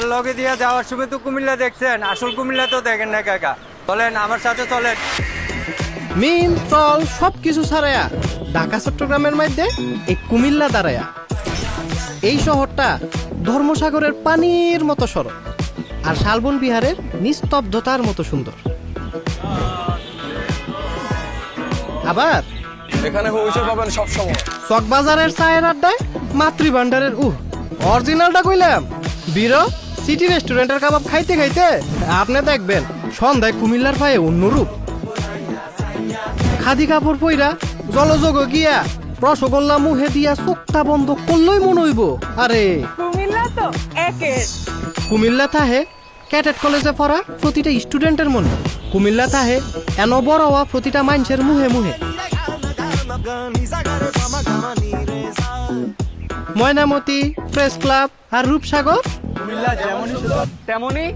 পোলার লগে দিয়ে যাওয়ার সময় তো কুমিল্লা দেখছেন, আসল কুমিল্লা তো দেখেন না কাকা। চলেন আমার সাথে চলেন। মিম ট্রল সবকিছু ছাড়ায়া ঢাকা চট্টগ্রামের মধ্যে এই কুমিল্লা দাঁড়ায়া। এই শহরটা ধর্মসাগরের পানির মতো সরল আর শালবন বিহারের নিস্তব্ধতার মতো সুন্দর। আবার এখানে হুইসেল পাবেন সব সময়। চকবাজারের চায়ের আড্ডায় মাতৃভান্ডারের অরিজিনালটা কইলাম বীর সিটি রেস্টুরেন্টের কাবাব খাইতে খাইতে আপনি দেখবেন সন্ধ্যায় কুমিল্লার পায়ে অন্যরূপ। খাদি কাপড় পইরা জলযোগ গিয়া রসগোল্লা মুহে দিয়া চোখটা বন্ধ করলই মনে হইব আরে কুমিল্লা তো একের। কুমিল্লা থাহে ক্যাডেট কলেজে পড়া প্রতিটা স্টুডেন্টের মনে, কুমিল্লা থাহে এন বড় হওয়া প্রতিটা মানুষের মুহে মুহে। ময়নামতি, প্রেস ক্লাব আর রূপসাগর কুমিল্লা যেমনই তেমনই